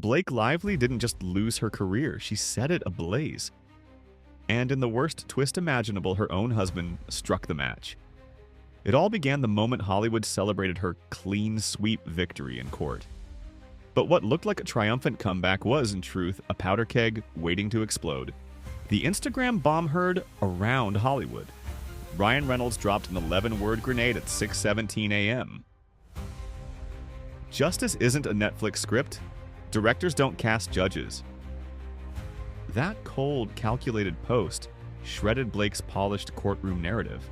Blake Lively didn't just lose her career, she set it ablaze. And in the worst twist imaginable, her own husband struck the match. It all began the moment Hollywood celebrated her clean sweep victory in court. But what looked like a triumphant comeback was, in truth, a powder keg waiting to explode. The Instagram bomb heard around Hollywood. Ryan Reynolds dropped an 11-word grenade at 6:17 a.m. Justice isn't a Netflix script. Directors don't cast judges. That cold, calculated post shredded Blake's polished courtroom narrative.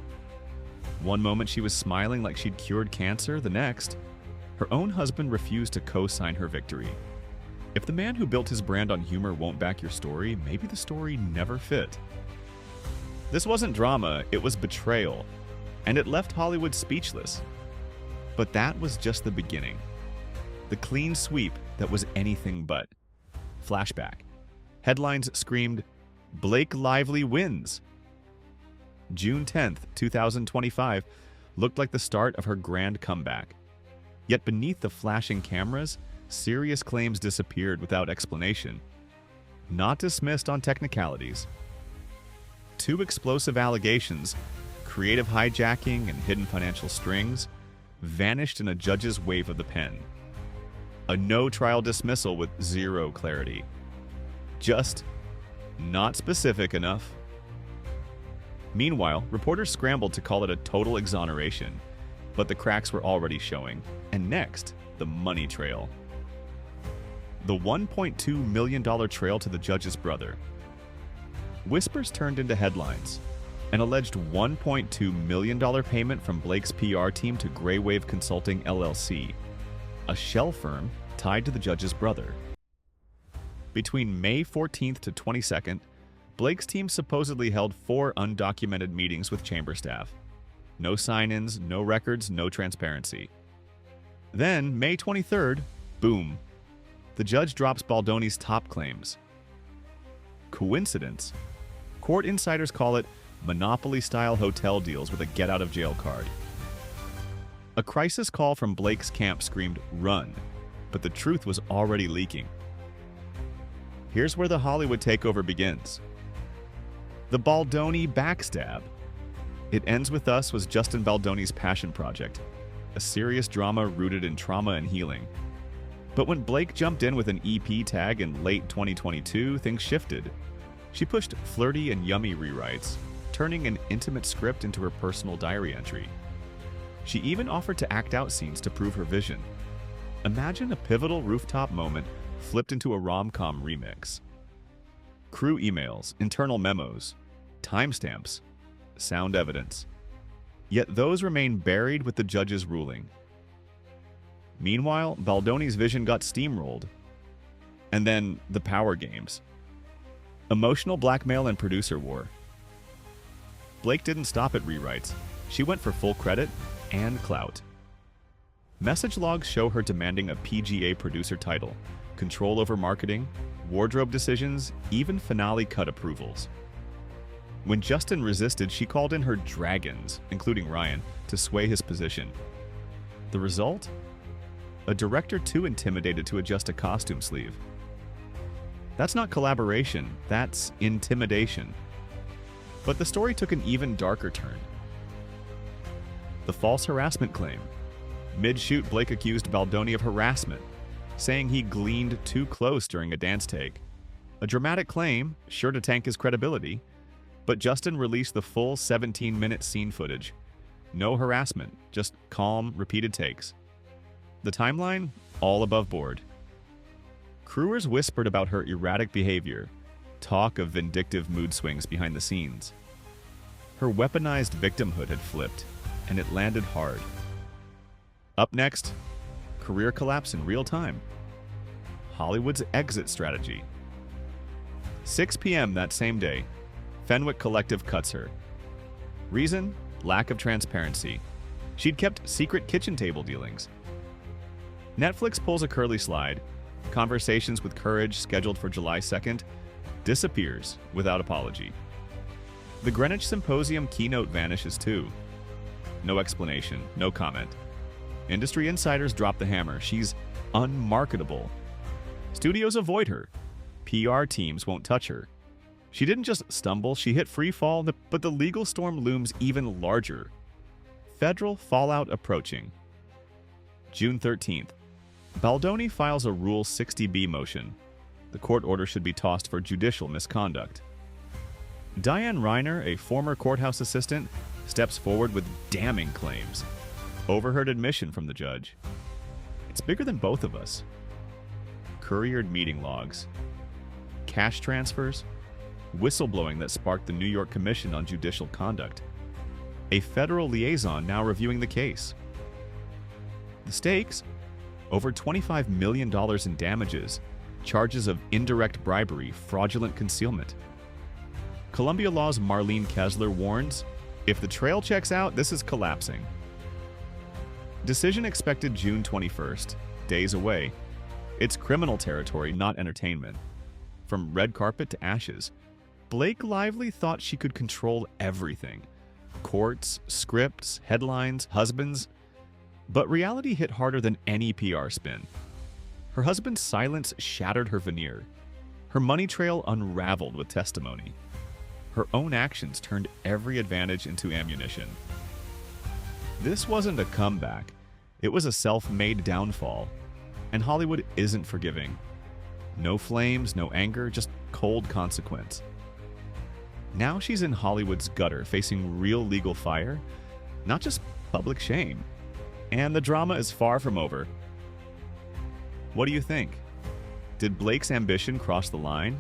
One moment she was smiling like she'd cured cancer, the next, her own husband refused to co-sign her victory. If the man who built his brand on humor won't back your story, maybe the story never fit. This wasn't drama, it was betrayal, and it left Hollywood speechless. But that was just the beginning. The clean sweep that was anything but. Flashback. Headlines screamed, "Blake Lively wins." June 10th, 2025 looked like the start of her grand comeback. Yet beneath the flashing cameras, serious claims disappeared without explanation. Not dismissed on technicalities. Two explosive allegations, creative hijacking and hidden financial strings, vanished in a judge's wave of the pen. A no-trial dismissal with zero clarity. Just not specific enough. Meanwhile, reporters scrambled to call it a total exoneration, but the cracks were already showing. And next, the money trail. The $1.2 million trail to the judge's brother. Whispers turned into headlines. An alleged $1.2 million payment from Blake's PR team to Graywave Consulting LLC, a shell firm tied to the judge's brother. Between May 14th to 22nd, Blake's team supposedly held 4 undocumented meetings with chamber staff. No sign-ins, no records, no transparency. Then, May 23rd, boom. The judge drops Baldoni's top claims. Coincidence? Court insiders call it monopoly-style hotel deals with a get-out-of-jail card. A crisis call from Blake's camp screamed, "Run," but the truth was already leaking. Here's where the Hollywood takeover begins. The Baldoni backstab. It Ends With Us was Justin Baldoni's passion project, a serious drama rooted in trauma and healing. But when Blake jumped in with an EP tag in late 2022, things shifted. She pushed flirty and yummy rewrites, turning an intimate script into her personal diary entry. She even offered to act out scenes to prove her vision. Imagine a pivotal rooftop moment flipped into a rom-com remix. Crew emails, internal memos, timestamps, sound evidence. Yet those remain buried with the judge's ruling. Meanwhile, Baldoni's vision got steamrolled. And then the power games. Emotional blackmail and producer war. Blake didn't stop at rewrites. She went for full credit and clout. Message logs show her demanding a PGA producer title, control over marketing, wardrobe decisions, even finale cut approvals. When Justin resisted, she called in her dragons, including Ryan, to sway his position. The result? A director too intimidated to adjust a costume sleeve. That's not collaboration, that's intimidation. But the story took an even darker turn. The false harassment claim. Mid-shoot, Blake accused Baldoni of harassment, saying he gleaned too close during a dance take. A dramatic claim, sure to tank his credibility, but Justin released the full 17-minute scene footage. No harassment, just calm, repeated takes. The timeline? All above board. Crewers whispered about her erratic behavior, talk of vindictive mood swings behind the scenes. Her weaponized victimhood had flipped, and it landed hard. Up next, career collapse in real time. Hollywood's exit strategy. 6 p.m. that same day, Fenwick Collective cuts her. Reason? Lack of transparency. She'd kept secret kitchen table dealings. Netflix pulls a Curly slide. Conversations with Courage, scheduled for July 2nd, disappears without apology. The Greenwich Symposium keynote vanishes too. No explanation, no comment. Industry insiders drop the hammer. She's unmarketable. Studios avoid her. PR teams won't touch her. She didn't just stumble, she hit free fall, but the legal storm looms even larger. Federal fallout approaching. June 13th. Baldoni files a Rule 60B motion. The court order should be tossed for judicial misconduct. Diane Reiner, a former courthouse assistant, steps forward with damning claims. Overheard admission from the judge. It's bigger than both of us. Couriered meeting logs. Cash transfers. Whistleblowing that sparked the New York Commission on Judicial Conduct. A federal liaison now reviewing the case. The stakes? Over $25 million in damages, charges of indirect bribery, fraudulent concealment. Columbia Law's Marlene Kessler warns, if the trail checks out, this is collapsing. Decision expected June 21st, days away. It's criminal territory, not entertainment. From red carpet to ashes, Blake Lively thought she could control everything. Courts, scripts, headlines, husbands. But reality hit harder than any PR spin. Her husband's silence shattered her veneer. Her money trail unraveled with testimony. Her own actions turned every advantage into ammunition. This wasn't a comeback. It was a self-made downfall. And Hollywood isn't forgiving. No flames, no anger, just cold consequence. Now she's in Hollywood's gutter, facing real legal fire, not just public shame. And the drama is far from over. What do you think? Did Blake's ambition cross the line?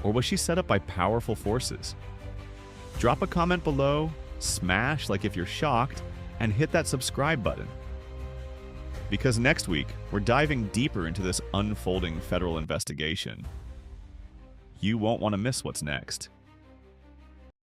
Or was she set up by powerful forces? Drop a comment below, smash like if you're shocked, and hit that subscribe button. Because next week, we're diving deeper into this unfolding federal investigation. You won't want to miss what's next.